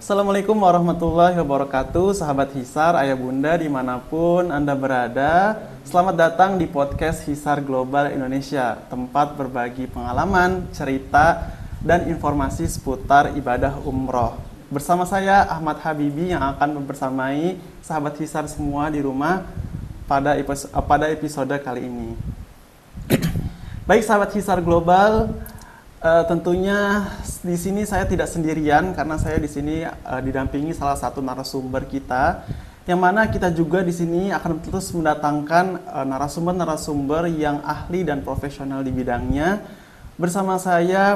Assalamualaikum warahmatullahi wabarakatuh, sahabat Hisar, ayah bunda dimanapun Anda berada. Selamat datang di podcast Hisar Global Indonesia, tempat berbagi pengalaman, cerita, dan informasi seputar ibadah umroh. Bersama saya Ahmad Habibi yang akan membersamai sahabat Hisar semua di rumah pada episode kali ini. Baik sahabat Hisar Global, tentunya di sini saya tidak sendirian karena saya di sini didampingi salah satu narasumber kita, yang mana kita juga di sini akan terus mendatangkan narasumber-narasumber yang ahli dan profesional di bidangnya. Bersama saya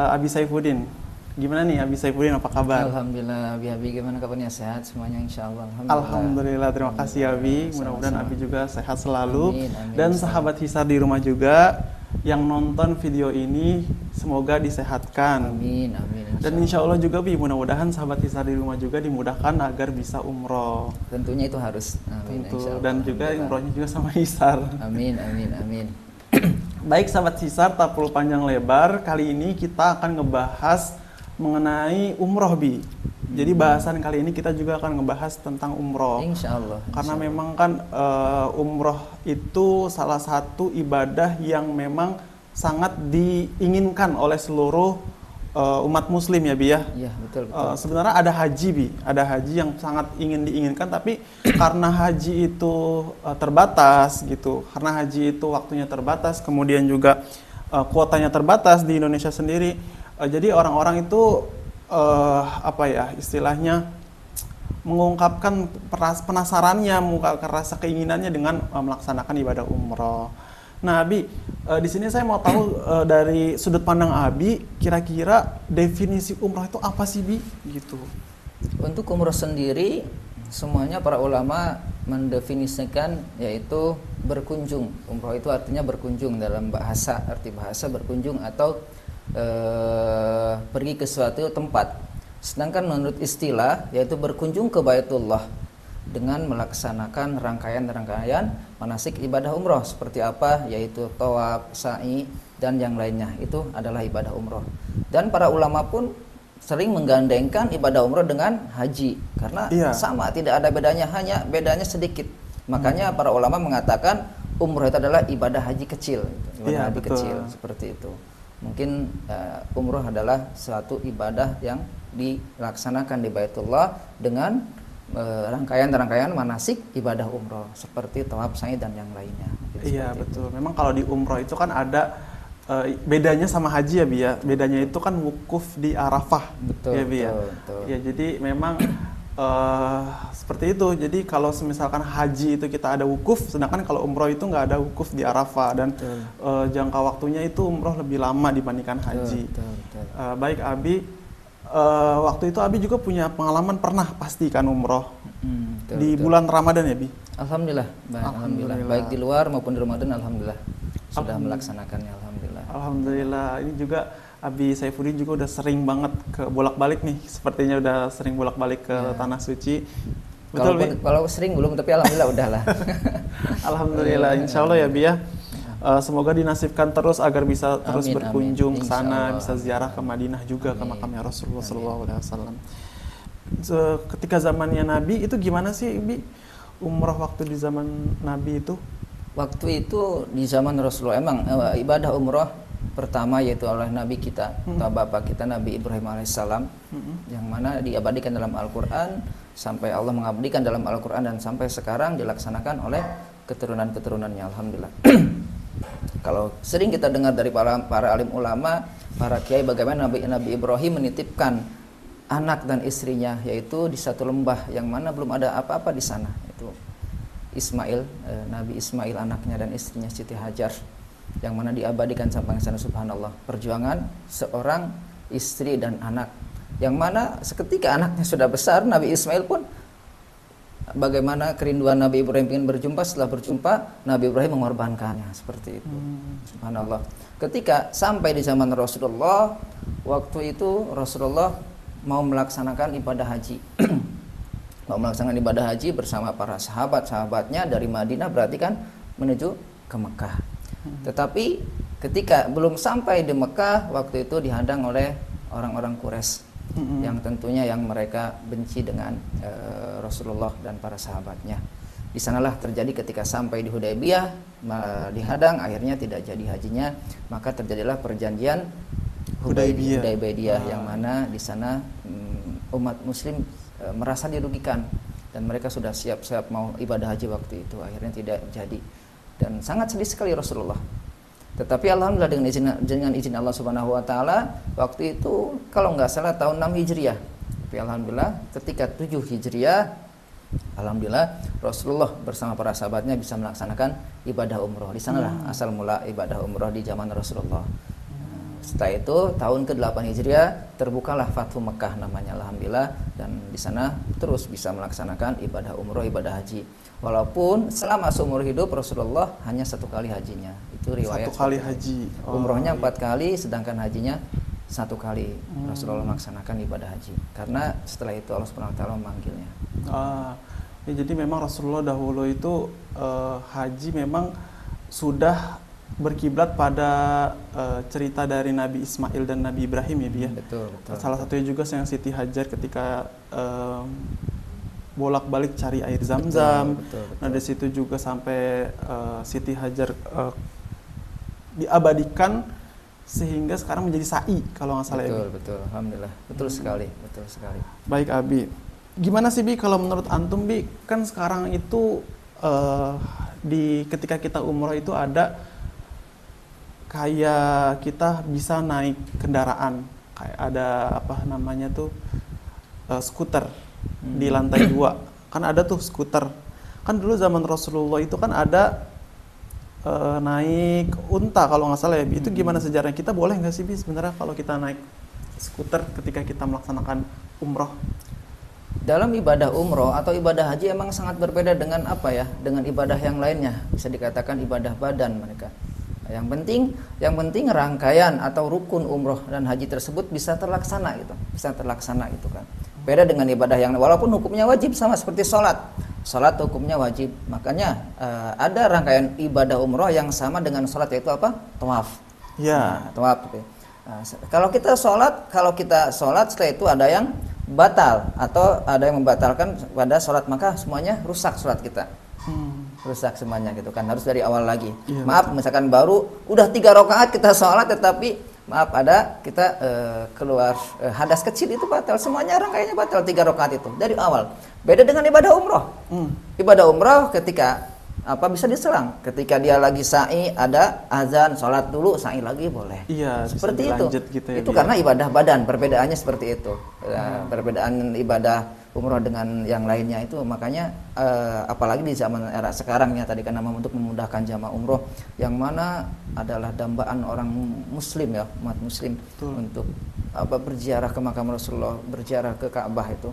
Abi Saifuddin. Gimana nih Abi Saifuddin, apa kabar? Alhamdulillah, Abi gimana kabarnya? Sehat semuanya insyaallah. Alhamdulillah, terima kasih Abi. Mudah-mudahan Abi juga sehat selalu. Amin, amin, dan sahabat Hisar di rumah juga yang nonton video ini semoga disehatkan. Amin, amin. Dan insya Allah juga Bi, mudah-mudahan sahabat Hisar di rumah juga dimudahkan agar bisa umroh. Tentunya itu harus. Amin, Tentu. Dan juga umrohnya juga sama Hisar. Amin, amin, amin. Baik sahabat Hisar, tak perlu panjang lebar, kali ini kita akan ngebahas mengenai umroh Bi. Jadi bahasan kali ini kita juga akan ngebahas tentang umroh. Insya Allah. Karena memang kan umroh itu salah satu ibadah yang memang sangat diinginkan oleh seluruh umat muslim ya Bi ya. Iya, betul, betul. Sebenarnya ada haji Bi, ada haji yang sangat diinginkan, tapi karena haji itu terbatas gitu. Karena haji itu waktunya terbatas, kemudian juga kuotanya terbatas di Indonesia sendiri. Jadi orang-orang itu istilahnya mengungkapkan penasarannya, mengungkapkan rasa keinginannya dengan melaksanakan ibadah umroh. Nah, Abi, di sini saya mau tahu dari sudut pandang Abi, kira-kira definisi umroh itu apa sih, Bi? Gitu. Untuk umroh sendiri, semuanya para ulama mendefinisikan yaitu berkunjung. Umroh itu artinya berkunjung dalam bahasa, arti bahasa berkunjung atau pergi ke suatu tempat. Sedangkan menurut istilah yaitu berkunjung ke Baitullah dengan melaksanakan rangkaian-rangkaian manasik ibadah umroh seperti apa, yaitu tawaf, sa'i, dan yang lainnya. Itu adalah ibadah umroh. Dan para ulama pun sering menggandengkan ibadah umroh dengan haji karena sama, tidak ada bedanya, hanya bedanya sedikit. Makanya para ulama mengatakan umroh itu adalah ibadah haji kecil, ibadah haji kecil seperti itu. Mungkin umroh adalah suatu ibadah yang dilaksanakan di Baitullah dengan rangkaian-rangkaian manasik ibadah umroh seperti tawaf, sa'i, dan yang lainnya. Iya betul. Memang kalau di umroh itu kan ada bedanya sama haji ya Bi ya. Bedanya itu kan wukuf di Arafah. Betul, ya Bi ya. Betul. Ya jadi memang seperti itu. Jadi kalau misalkan haji itu kita ada wukuf, sedangkan kalau umroh itu nggak ada wukuf di Arafah, dan jangka waktunya itu umroh lebih lama dibandingkan haji. Betul. Baik Abi, waktu itu Abi juga punya pengalaman pernah pasti kan umroh di bulan Ramadan ya Bi? Alhamdulillah. Baik di luar maupun di Ramadan, alhamdulillah sudah melaksanakannya. Alhamdulillah. Ini juga Abi Saifuddin juga udah sering banget ke bolak-balik nih, sepertinya udah sering bolak-balik ke Tanah Suci. Betul, kalau sering belum, tapi alhamdulillah udahlah. Alhamdulillah, insya Allah ya Bi ya. Semoga dinasibkan terus agar bisa terus berkunjung ke sana, bisa ziarah ke Madinah juga, ke makamnya Rasulullah SAW. Ketika zamannya Nabi itu gimana sih Bi? Umroh waktu di zaman Nabi itu? Waktu itu di zaman Rasulullah emang ibadah umroh pertama yaitu oleh Nabi kita atau Bapak kita Nabi Ibrahim alaihissalam, yang mana diabadikan dalam Al-Quran, sampai Allah mengabadikan dalam Al-Quran, dan sampai sekarang dilaksanakan oleh keturunan-keturunannya, alhamdulillah. Kalau sering kita dengar dari para alim ulama, para kiai, bagaimana Nabi Ibrahim menitipkan anak dan istrinya, yaitu di satu lembah yang mana belum ada apa-apa di sana, itu Ismail, Nabi Ismail anaknya dan istrinya Siti Hajar, yang mana diabadikan sampai ke sana. Subhanallah, perjuangan seorang istri dan anak, yang mana seketika anaknya sudah besar, Nabi Ismail pun bagaimana kerinduan Nabi Ibrahim ingin berjumpa, setelah berjumpa Nabi Ibrahim mengorbankannya, seperti itu. Subhanallah. Ketika sampai di zaman Rasulullah, waktu itu Rasulullah mau melaksanakan ibadah haji. Mau melaksanakan ibadah haji bersama para sahabat-sahabatnya dari Madinah, berarti kan menuju ke Mekah. Tetapi ketika belum sampai di Mekah, waktu itu dihadang oleh orang-orang Quraisy yang tentunya yang mereka benci dengan Rasulullah dan para sahabatnya. Di sanalah terjadi ketika sampai di Hudaybiyah dihadang, akhirnya tidak jadi hajinya, maka terjadilah perjanjian Hudaybiyah yang mana di sana umat muslim merasa dirugikan dan mereka sudah siap-siap mau ibadah haji waktu itu, akhirnya tidak jadi dan sangat sedih sekali Rasulullah. Tetapi alhamdulillah dengan izin Allah Subhanahu wa taala waktu itu kalau nggak salah tahun 6 Hijriah. Tapi alhamdulillah ketika 7 Hijriah alhamdulillah Rasulullah bersama para sahabatnya bisa melaksanakan ibadah umroh. Di sanalah asal mula ibadah umroh di zaman Rasulullah. Setelah itu tahun ke-8 Hijriah terbukalah Fathu Mekah namanya alhamdulillah, dan di sana terus bisa melaksanakan ibadah umroh, ibadah haji. Walaupun selama seumur hidup Rasulullah hanya 1 kali hajinya. Itu riwayat 1 kali haji. Umrohnya 4 kali, sedangkan hajinya 1 kali. Rasulullah melaksanakan ibadah haji. Karena setelah itu Allah Subhanahu wa taala memanggilnya. Ya, jadi memang Rasulullah dahulu itu haji memang sudah berkiblat pada cerita dari Nabi Ismail dan Nabi Ibrahim ya, Bi ya. Betul. Salah satunya juga yang Siti Hajar ketika bolak-balik cari air Zam-Zam. Betul. Nah, dari situ juga sampai Siti Hajar diabadikan sehingga sekarang menjadi sa'i kalau nggak salah. Betul. Alhamdulillah. Betul sekali. Baik, Abi. Gimana sih, Bi, kalau menurut antum, Bi, kan sekarang itu ketika kita umroh itu ada kayak kita bisa naik kendaraan, kayak ada apa namanya tuh skuter di lantai 2. Kan ada tuh skuter. Kan dulu zaman Rasulullah itu kan ada naik unta kalau nggak salah ya, Bi. Itu gimana sejarahnya? Kita boleh nggak sih, Bi, sebenarnya kalau kita naik skuter ketika kita melaksanakan umroh? Dalam ibadah umroh atau ibadah haji emang sangat berbeda dengan apa ya? Dengan ibadah yang lainnya. Bisa dikatakan ibadah badan mereka. Yang penting rangkaian atau rukun umroh dan haji tersebut bisa terlaksana gitu kan. Beda dengan ibadah yang walaupun hukumnya wajib sama seperti sholat hukumnya wajib, makanya ada rangkaian ibadah umroh yang sama dengan sholat, yaitu apa? Tawaf. Ya. Tawaf. Kalau kita sholat setelah itu ada yang batal atau ada yang membatalkan pada sholat, maka semuanya rusak sholat kita. Rusak semuanya gitu kan, harus dari awal lagi. Iya, maaf betul. Misalkan baru udah 3 rakaat kita sholat tetapi maaf ada kita keluar hadas kecil, itu batal semuanya, rangkaiannya batal 3 rakaat itu dari awal. Beda dengan ibadah umroh. Ibadah umroh ketika bisa diselang, ketika dia lagi sa'i ada azan, sholat dulu, sa'i lagi boleh. Iya, seperti itu. Gitu ya, itu karena ibadah badan, perbedaannya seperti itu. Perbedaan ibadah umroh dengan yang lainnya itu, makanya apalagi di zaman era sekarang ya, tadi kan nama untuk memudahkan jamaah umroh yang mana adalah dambaan orang muslim ya, umat muslim. Betul. Untuk berziarah ke makam Rasulullah, berziarah ke Ka'bah itu,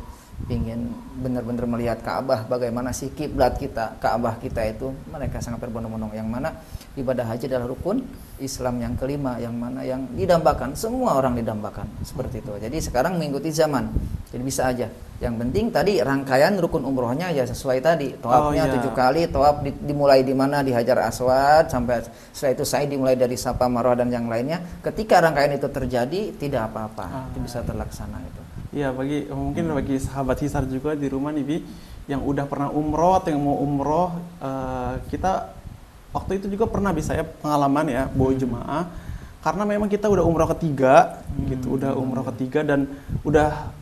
ingin benar-benar melihat Ka'bah, bagaimana sih kiblat kita, Ka'bah kita itu, mereka sangat berbondong-bondong. Yang mana ibadah haji adalah rukun Islam yang kelima, yang mana yang didambakan, semua orang didambakan seperti itu. Jadi sekarang mengikuti zaman, jadi bisa aja. Yang penting tadi rangkaian rukun umrohnya ya sesuai tadi, tawafnya 7 kali, tawaf dimulai di mana, di Hajar Aswad, sampai setelah itu sa'i dimulai dari Safa Marwah dan yang lainnya. Ketika rangkaian itu terjadi tidak apa-apa, itu bisa terlaksana itu. Iya, mungkin bagi sahabat Hisar juga di rumah nih, Bi, yang udah pernah umroh atau yang mau umroh, kita waktu itu juga pernah saya pengalaman ya bawa jemaah, karena memang kita udah umroh ketiga gitu, udah umroh ketiga dan udah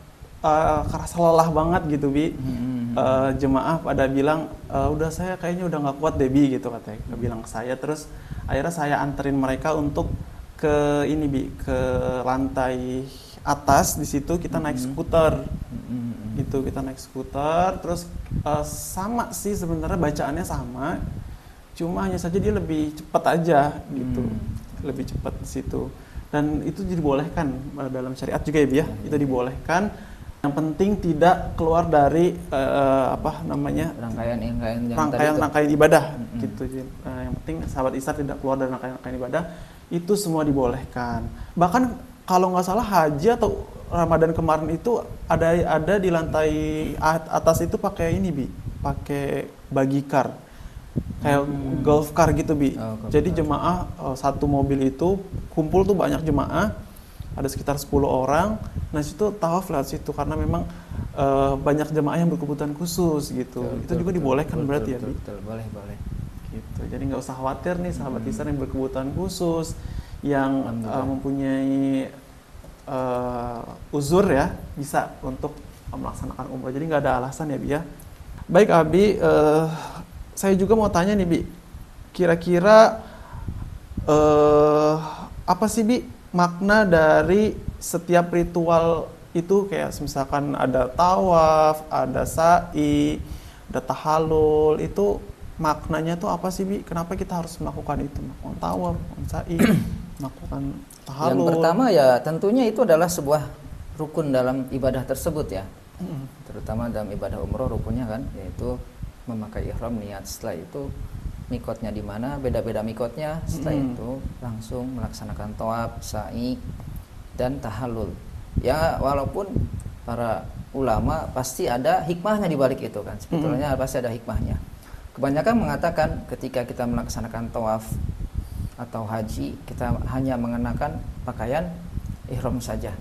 kerasa lelah banget gitu, Bi. Jemaah pada bilang udah saya kayaknya udah nggak kuat deh, Bi, gitu katanya, bilang ke saya. Terus akhirnya saya anterin mereka untuk ke ini, Bi, ke lantai atas. Di situ kita naik skuter. Gitu, kita naik skuter, terus sama sih sebenarnya, bacaannya sama, cuma hanya saja dia lebih cepat aja gitu. Lebih cepat di situ. Dan itu dibolehkan dalam syariat juga ya, Bi, ya. Itu dibolehkan. Yang penting tidak keluar dari rangkaian ibadah gitu. Yang penting sahabat Hisar tidak keluar dari rangkaian ibadah, itu semua dibolehkan. Bahkan kalau nggak salah haji atau Ramadan kemarin itu ada di lantai atas itu pakai ini, Bi, pakai bagikar, kayak golf car gitu, Bi. Jadi jemaah satu mobil itu kumpul tuh banyak jemaah, ada sekitar 10 orang. Nah situ tawaf lewat situ karena memang banyak jemaah yang berkebutuhan khusus gitu. Itu juga dibolehkan berarti ya, Bi? Betul, boleh. Gitu. Jadi nggak usah khawatir nih sahabat Hisar yang berkebutuhan khusus, yang mempunyai uzur ya, bisa untuk melaksanakan umroh. Jadi nggak ada alasan ya, Bi ya. Baik Abi, saya juga mau tanya nih Bi, kira-kira apa sih Bi makna dari setiap ritual itu, kayak misalkan ada tawaf, ada sa'i, ada tahallul, itu maknanya tuh apa sih Bi? Kenapa kita harus melakukan itu? Melakukan tawaf, melakukan sa'i, melakukan tahallul. Yang pertama ya tentunya itu adalah sebuah rukun dalam ibadah tersebut ya. Terutama dalam ibadah umroh rukunnya kan, yaitu memakai ihram, niat. Setelah itu mikotnya di mana, beda-beda mikotnya. Setelah itu langsung melaksanakan tawaf, sa'i, dan tahallul. Ya walaupun para ulama pasti ada hikmahnya di balik itu kan. Sebetulnya pasti ada hikmahnya. Kebanyakan mengatakan ketika kita melaksanakan tawaf atau haji, kita hanya mengenakan pakaian ihram saja.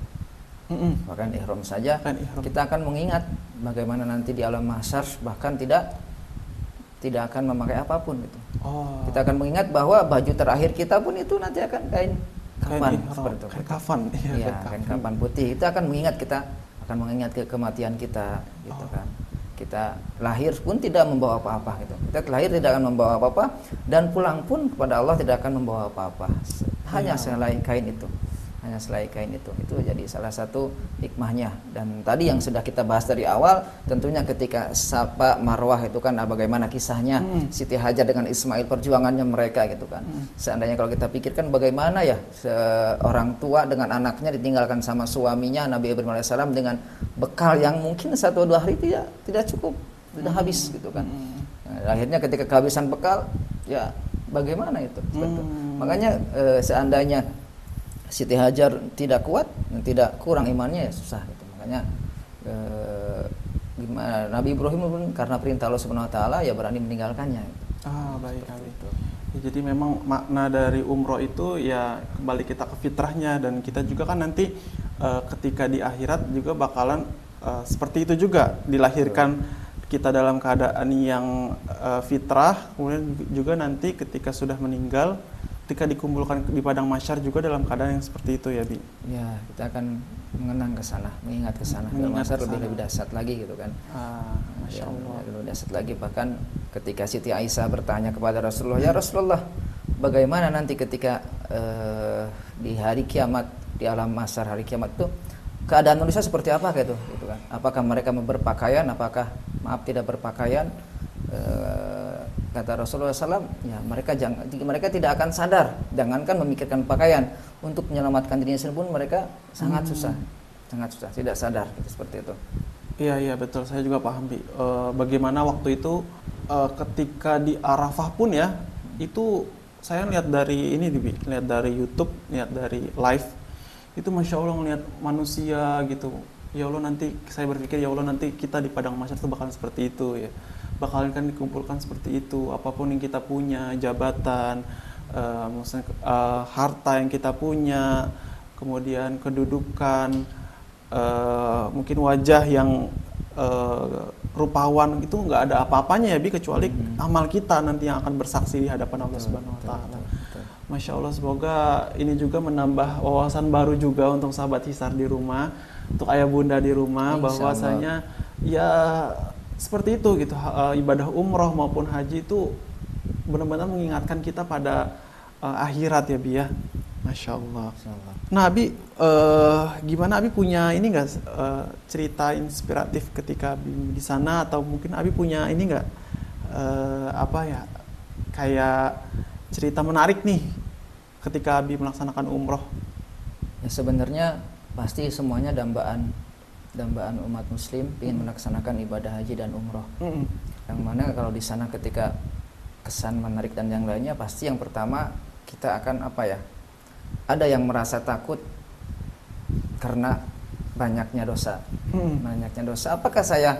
Bahkan ihram saja, kita akan mengingat bagaimana nanti di alam mahsyar, bahkan tidak akan memakai apapun itu. Kita akan mengingat bahwa baju terakhir kita pun itu nanti akan kain kafan seperti itu. Kain kafan, kain kafan putih. Kita akan mengingat, kita akan mengingat kematian kita, gitu kan. Kita lahir pun tidak membawa apa-apa gitu. Kita lahir tidak akan membawa apa-apa, dan pulang pun kepada Allah tidak akan membawa apa-apa. Hanya selai kain itu. Itu jadi salah satu hikmahnya. Dan tadi yang sudah kita bahas dari awal, tentunya ketika Safa Marwah itu kan bagaimana kisahnya Siti Hajar dengan Ismail, perjuangannya mereka gitu kan. Seandainya kalau kita pikirkan bagaimana ya seorang tua dengan anaknya ditinggalkan sama suaminya Nabi Ibrahim AS dengan bekal yang mungkin 1-2 hari tidak cukup, sudah habis gitu kan. Nah, akhirnya ketika kehabisan bekal, ya bagaimana itu? Makanya seandainya Siti Hajar tidak kuat, tidak kurang imannya, ya susah gitu. Makanya gimana Nabi Ibrahim pun karena perintah Allah Subhanahu wa taala ya berani meninggalkannya. Baik itu. Ya, jadi memang makna dari umroh itu ya kembali kita ke fitrahnya, dan kita juga kan nanti ketika di akhirat juga bakalan seperti itu juga, dilahirkan kita dalam keadaan yang fitrah, kemudian juga nanti ketika sudah meninggal, ketika dikumpulkan di padang mahsyar juga dalam keadaan yang seperti itu ya, Bi. Ya, kita akan mengenang ke sana, mengingat ke sana. Padang mahsyar lebih dahsyat lagi gitu kan. Masya Allah. Lebih dahsyat lagi, bahkan ketika Siti Aisyah bertanya kepada Rasulullah, "Ya Rasulullah, bagaimana nanti ketika di hari kiamat, di alam mahsyar hari kiamat itu keadaan manusia seperti apa gitu kan? Apakah mereka berpakaian, apakah tidak berpakaian?" Kata Rasulullah SAW, ya mereka tidak akan sadar, jangankan memikirkan pakaian, untuk menyelamatkan dirinya sendiri pun mereka sangat susah, tidak sadar gitu, seperti itu. Iya betul, saya juga paham Bi. Bagaimana waktu itu ketika di Arafah pun ya, itu saya lihat dari ini Bi, lihat dari YouTube, lihat dari live, itu Masya Allah ngelihat manusia gitu. Ya Allah, nanti saya berpikir ya Allah, nanti kita di padang mahsyar itu bakalan seperti itu ya. Bakalan kan dikumpulkan seperti itu, apapun yang kita punya, jabatan, maksudnya harta yang kita punya, kemudian kedudukan, mungkin wajah yang rupawan, itu nggak ada apa-apanya ya Bi, kecuali amal kita nanti yang akan bersaksi di hadapan Allah Subhanahu wa taala. Masya Allah, semoga ini juga menambah wawasan baru juga untuk sahabat Hisar di rumah, untuk ayah bunda di rumah, bahwasanya ya seperti itu gitu, ibadah umroh maupun haji itu benar-benar mengingatkan kita pada akhirat ya Bi ya. Masya Allah. Nah Abi, gimana Abi punya ini nggak cerita inspiratif ketika Abi di sana, atau mungkin Abi punya ini nggak kayak cerita menarik nih ketika Abi melaksanakan umroh? Ya sebenarnya pasti semuanya dambaan umat muslim ingin melaksanakan ibadah haji dan umroh. Yang mana kalau di sana ketika kesan menarik dan yang lainnya, pasti yang pertama kita akan ada yang merasa takut karena banyaknya dosa. Apakah saya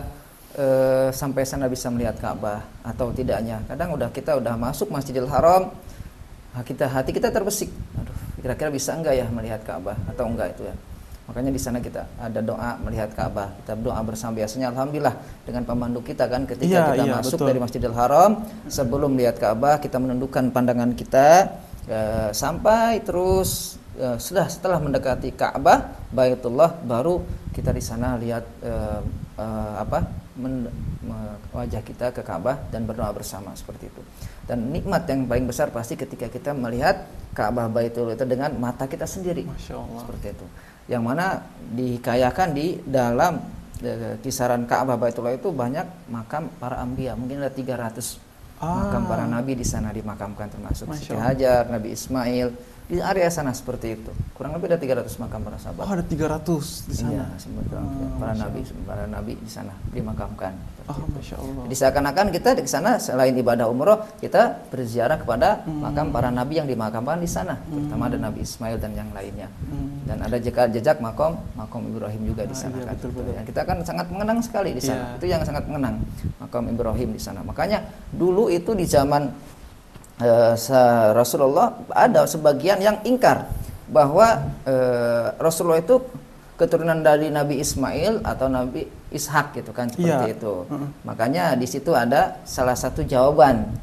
sampai sana bisa melihat Ka'bah atau tidaknya? Kadang kita udah masuk Masjidil Haram, hati kita terbesik. Aduh, kira-kira bisa enggak ya melihat Ka'bah atau enggak itu ya. Makanya di sana kita ada doa melihat Ka'bah. Kita berdoa bersama biasanya alhamdulillah dengan pemandu kita kan ketika kita masuk dari Masjidil Haram, sebelum lihat Ka'bah kita menundukkan pandangan kita sampai terus setelah mendekati Ka'bah, Baitullah, baru kita di sana lihat wajah kita ke Ka'bah dan berdoa bersama seperti itu. Dan nikmat yang paling besar pasti ketika kita melihat Ka'bah Baitullah itu dengan mata kita sendiri. Masya Allah. Seperti itu. Yang mana dikayakan di dalam kisaran Ka'bah Baitullah itu banyak makam para anbiya, mungkin ada 300 makam para nabi di sana dimakamkan, termasuk Siti Hajar, Nabi Ismail di area sana seperti itu. Kurang lebih ada 300 makam para sahabat. Ada 300 di sana. Iya, para nabi di sana dimakamkan. Masya Allah. Jadi seakan-akan kita di sana selain ibadah umroh, kita berziarah kepada makam para nabi yang dimakamkan di sana, terutama ada Nabi Ismail dan yang lainnya. Dan ada jejak makam Ibrahim juga di sana. Iya, kan. betul. Yang kita kan sangat mengenang sekali di sana. Itu yang sangat mengenang makam Ibrahim di sana. Makanya dulu itu di zaman Rasulullah ada sebagian yang ingkar bahwa Rasulullah itu keturunan dari Nabi Ismail atau Nabi Ishak gitu kan, seperti itu. Makanya di situ ada salah satu jawaban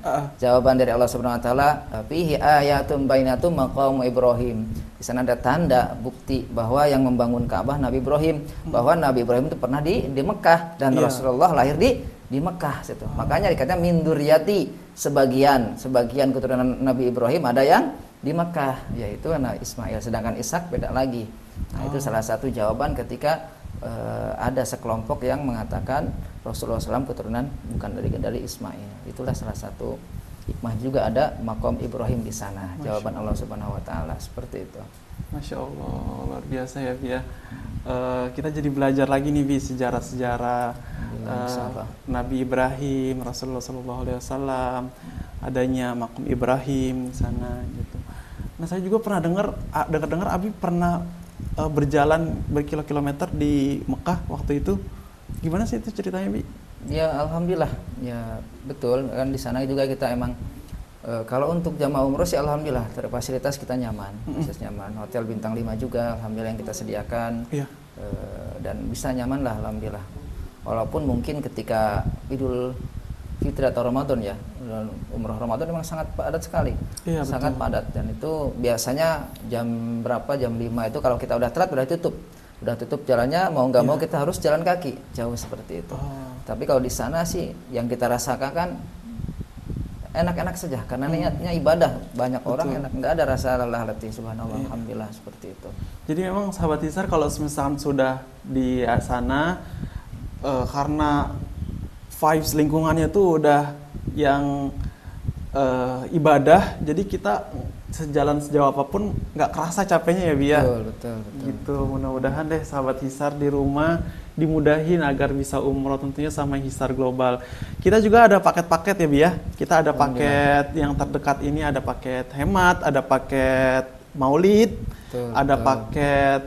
dari Allah Subhanahu wa taala, fihi ayatun bainatum maqam Ibrahim. Di sana ada tanda bukti bahwa yang membangun Ka'bah Nabi Ibrahim, bahwa Nabi Ibrahim itu pernah di Mekah dan Rasulullah lahir di Mekah situ. Makanya dikatakan min dzurriyyati, sebagian keturunan Nabi Ibrahim ada yang di Mekah, yaitu Nabi Ismail, sedangkan Ishak beda lagi. Nah, itu salah satu jawaban ketika ada sekelompok yang mengatakan Rasulullah SAW keturunan bukan dari Ismail. Itulah salah satu hikmah juga ada makom Ibrahim di sana. Jawaban Allah Subhanahu wa taala seperti itu. Masya Allah, luar biasa ya Bi ya. Kita jadi belajar lagi nih Bi sejarah-sejarah Nabi Ibrahim, Rasulullah SAW, adanya makom Ibrahim di sana gitu. Nah, saya juga pernah dengar Abi pernah berjalan berkilo-kilometer di Mekah waktu itu. Gimana sih itu ceritanya, Bi? Ya, alhamdulillah. Ya, betul. Kan di sana juga kita emang kalau untuk jamaah umroh sih alhamdulillah fasilitas kita nyaman. Nyaman. Hotel bintang 5 juga alhamdulillah yang kita sediakan. Dan bisa nyaman lah alhamdulillah. Walaupun mungkin ketika Idul Fitri atau Ramadan ya, umroh Ramadan memang sangat padat sekali, sangat padat, dan itu biasanya jam berapa, jam 5 itu kalau kita udah telat udah tutup jalannya, mau nggak mau kita harus jalan kaki jauh seperti itu. Tapi kalau di sana sih yang kita rasakan kan enak-enak saja karena niatnya ibadah, banyak orang enak, nggak ada rasa lelah letih, subhanallah, alhamdulillah seperti itu. Jadi memang sahabat Hisar kalau misalkan sudah di sana karena vibes lingkungannya tuh udah yang ibadah, jadi kita sejauh apapun nggak kerasa capeknya ya Bi ya. Betul. Gitu, mudah-mudahan deh sahabat Hisar di rumah dimudahin agar bisa umroh tentunya sama Hisar Global. Kita juga ada paket-paket ya Bi ya. Kita ada paket yang terdekat ini, ada paket hemat, ada paket maulid, ada paket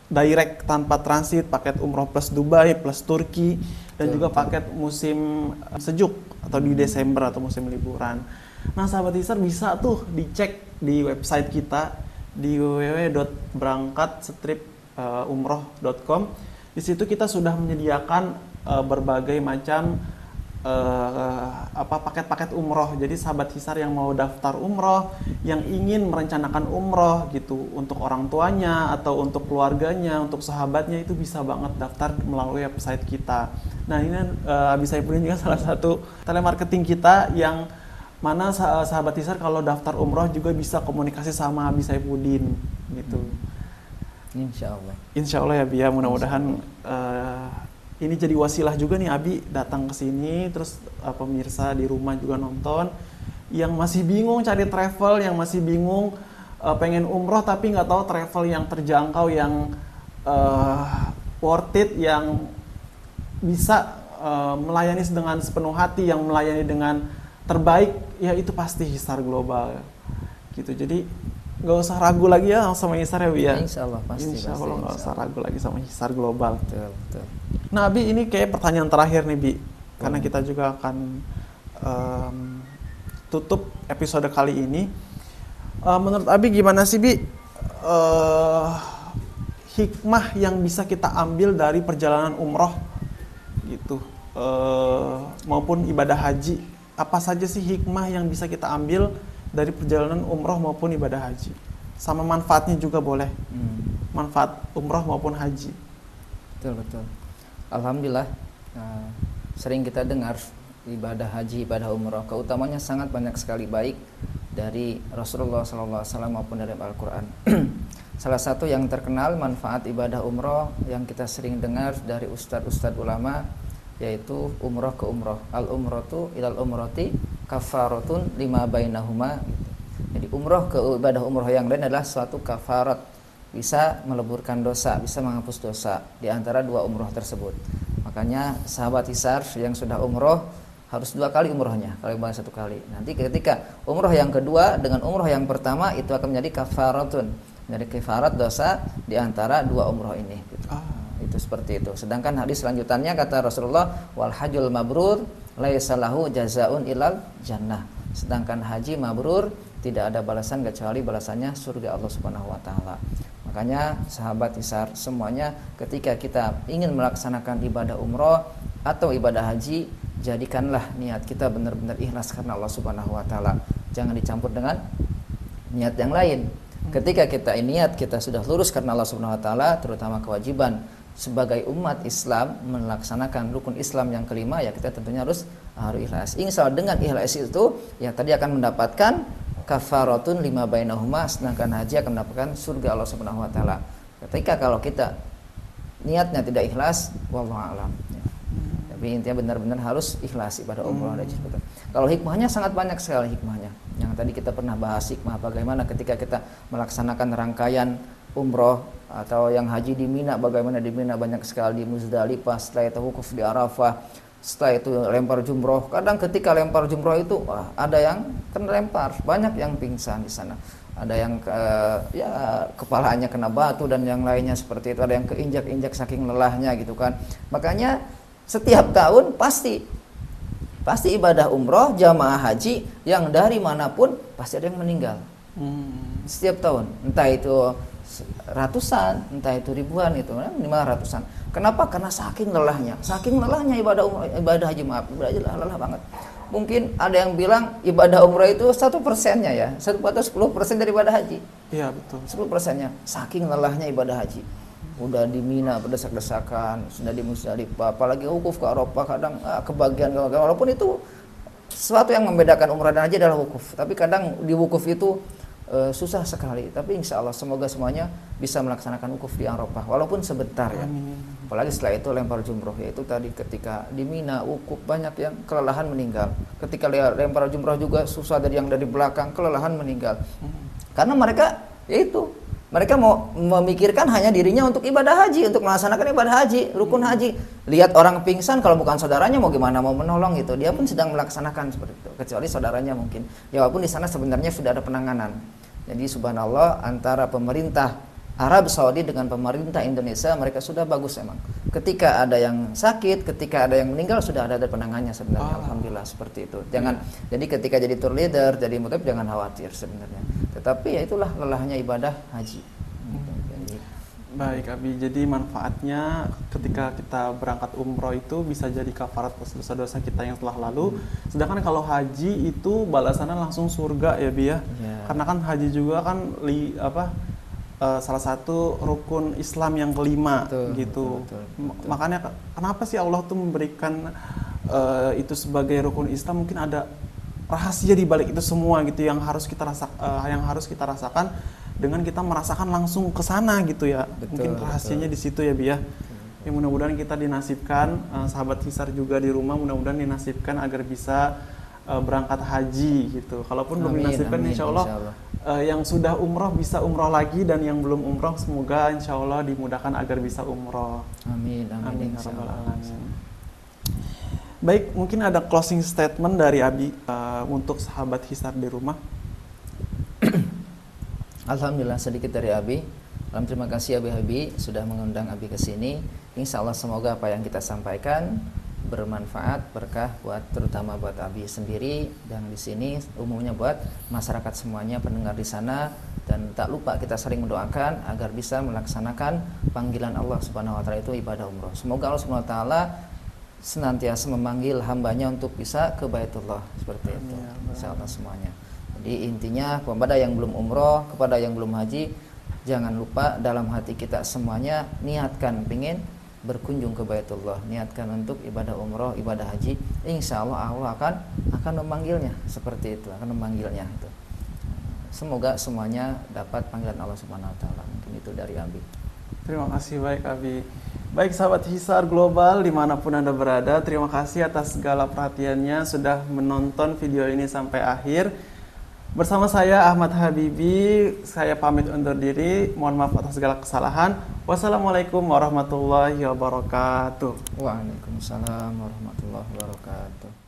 direct tanpa transit, paket umroh plus Dubai plus Turki, dan juga paket musim sejuk atau di Desember atau musim liburan. Nah sahabat Hisar bisa tuh dicek di website kita di www.berangkat-umroh.com. Di situ kita sudah menyediakan berbagai macam paket-paket umroh. Jadi sahabat Hisar yang mau daftar umroh, yang ingin merencanakan umroh gitu untuk orang tuanya atau untuk keluarganya, untuk sahabatnya, itu bisa banget daftar melalui website kita. Nah ini Abi Saifuddin juga salah satu telemarketing kita yang mana sahabat Hisar kalau daftar umroh juga bisa komunikasi sama Abi Saifuddin gitu. Insya Allah ya Bi ya, mudah-mudahan ini jadi wasilah juga nih Abi datang ke sini, terus pemirsa di rumah juga nonton yang masih bingung cari travel, yang masih bingung pengen umroh tapi nggak tahu travel yang terjangkau, yang worth it, yang bisa melayani dengan sepenuh hati, yang melayani dengan terbaik, ya itu pasti Hisar Global gitu. Jadi nggak usah ragu lagi ya sama Hisar ya Bi ya. Insya Allah pasti. Insya Allah nggak usah ragu lagi sama Hisar Global. Betul. Nah Abi, ini kayak pertanyaan terakhir nih Bi, karena kita juga akan tutup episode kali ini. Menurut Abi gimana sih Bi hikmah yang bisa kita ambil dari perjalanan umroh gitu, maupun ibadah haji? Apa saja sih hikmah yang bisa kita ambil dari perjalanan umroh maupun ibadah haji? Sama manfaatnya juga boleh, manfaat umroh maupun haji. Betul. Alhamdulillah, sering kita dengar ibadah haji, ibadah umroh, keutamanya sangat banyak sekali baik dari Rasulullah SAW maupun dari Al-Quran. Salah satu yang terkenal manfaat ibadah umroh yang kita sering dengar dari ustadz-ustadz ulama, yaitu umroh ke umroh. Al-umrotu ilal umroti kafaratun lima bainahuma. Jadi umroh ke ibadah umroh yang lain adalah suatu kafarat, bisa meleburkan dosa, bisa menghapus dosa di antara dua umroh tersebut. Makanya sahabat Hisar yang sudah umroh harus 2 kali umrohnya, kalau bukan 1 kali. Nanti ketika umroh yang kedua dengan umroh yang pertama itu akan menjadi kafaratun, menjadi kafarat dosa di antara 2 umroh ini gitu. Itu seperti itu. Sedangkan hadis selanjutannya kata Rasulullah, wal hajjul mabrur laisa lahu jazaun ilal jannah. Sedangkan haji mabrur tidak ada balasan kecuali balasannya surga Allah Subhanahu wa taala. Makanya sahabat Hisar semuanya, ketika kita ingin melaksanakan ibadah umroh atau ibadah haji, jadikanlah niat kita benar-benar ikhlas karena Allah Subhanahu wa taala. Jangan dicampur dengan niat yang lain. Ketika kita niat kita sudah lurus karena Allah Subhanahu wa taala, terutama kewajiban sebagai umat Islam melaksanakan rukun Islam yang kelima, ya kita tentunya harus ikhlas. Insya Allah dengan ikhlas itu ya tadi akan mendapatkan kafaratun lima bainahuma, sedangkan haji akan mendapatkan surga Allah Subhanahu wa taala. Ketika kalau kita niatnya tidak ikhlas, wallahu a'lam. Tapi intinya benar-benar harus ikhlas ibadah umroh dan haji. Kalau hikmahnya sangat banyak sekali hikmahnya. Yang tadi kita pernah bahas hikmah bagaimana ketika kita melaksanakan rangkaian umroh atau yang haji di Mina, bagaimana di Mina banyak sekali, di Muzdalifah, setelah itu wukuf di Arafah, setelah itu lempar jumroh. Kadang ketika lempar jumroh itu ada yang kena lempar, banyak yang pingsan di sana. Ada yang kepalanya kena batu dan yang lainnya seperti itu. Ada yang keinjak-injak saking lelahnya gitu kan. Makanya setiap tahun pasti ibadah umroh jamaah haji yang dari manapun pasti ada yang meninggal. Setiap tahun, entah itu ratusan, entah itu ribuan, itu 500-an. Kenapa? Karena saking lelahnya ibadah haji, lelah banget. Mungkin ada yang bilang ibadah umroh itu 1%-nya ya, 1 atau 10% dari ibadah haji. Iya betul. 10%-nya, saking lelahnya ibadah haji. Udah di Mina berdesak-desakan, sudah di Muzdalifah, apalagi wukuf ke Arafah, kadang kebagian, walaupun itu sesuatu yang membedakan umrah dan haji adalah wukuf, tapi kadang di wukuf itu susah sekali. Tapi insya Allah semoga semuanya bisa melaksanakan wukuf di Arafah walaupun sebentar ya. Apalagi setelah itu lempar jumroh, yaitu tadi ketika di Mina wukuf banyak yang kelelahan meninggal. Ketika lempar jumroh juga susah, dari yang dari belakang kelelahan meninggal. Karena mereka mau memikirkan hanya dirinya untuk ibadah haji, untuk melaksanakan ibadah haji, rukun haji. Lihat orang pingsan, kalau bukan saudaranya mau gimana mau menolong gitu. Dia pun sedang melaksanakan seperti itu, kecuali saudaranya mungkin. Ya walaupun di sana sebenarnya sudah ada penanganan. Jadi subhanallah, antara pemerintah Arab Saudi dengan pemerintah Indonesia, mereka sudah bagus emang. Ketika ada yang sakit, ketika ada yang meninggal, sudah ada penanganannya sebenarnya. Alhamdulillah seperti itu. Jadi ketika jadi tour leader, jadi mutib, jangan khawatir sebenarnya. Tetapi ya itulah lelahnya ibadah haji. Baik Abi, jadi manfaatnya ketika kita berangkat umroh itu bisa jadi kafarat dosa-dosa kita yang telah lalu. Sedangkan kalau haji itu balasannya langsung surga ya Bi ya. Karena kan haji juga kan salah satu rukun Islam yang kelima. Betul. Makanya kenapa sih Allah tuh memberikan itu sebagai rukun Islam? Mungkin ada rahasia di balik itu semua gitu yang harus kita rasakan dengan kita merasakan langsung ke sana gitu ya. Mungkin rahasianya di situ ya Bi ya. Ya mudah-mudahan kita dinasibkan, sahabat Hisar juga di rumah mudah-mudahan dinasibkan agar bisa berangkat haji gitu. Kalaupun belum dinasibkan insya Allah yang sudah umroh bisa umroh lagi, dan yang belum umroh semoga insya Allah dimudahkan agar bisa umroh. Amin. Amin ya rabbal alamin. Baik, mungkin ada closing statement dari Abi untuk sahabat Hisar di rumah. Alhamdulillah sedikit dari Abi. Terima kasih Abi Habi sudah mengundang Abi ke sini. Insya Allah semoga apa yang kita sampaikan bermanfaat, berkah buat terutama buat Abi sendiri dan di sini umumnya buat masyarakat semuanya pendengar di sana, dan tak lupa kita sering mendoakan agar bisa melaksanakan panggilan Allah Subhanahu wa taala itu ibadah umroh. Semoga Allah Subhanahu wa taala senantiasa memanggil hambanya untuk bisa ke Baitullah seperti itu. Insyaallah semuanya. Jadi intinya kepada yang belum umroh, kepada yang belum haji, jangan lupa dalam hati kita semuanya niatkan pingin berkunjung ke Baitullah, niatkan untuk ibadah umroh, ibadah haji, insya Allah Allah akan memanggilnya seperti itu, akan memanggilnya itu. Semoga semuanya dapat panggilan Allah Subhanahu wa taala. Mungkin itu dari Abi. Terima kasih, baik Abi. Baik sahabat Hisar Global dimanapun Anda berada, terima kasih atas segala perhatiannya sudah menonton video ini sampai akhir. Bersama saya Ahmad Habibi, saya pamit undur diri. Mohon maaf atas segala kesalahan. Wassalamualaikum warahmatullahi wabarakatuh. Waalaikumsalam warahmatullahi wabarakatuh.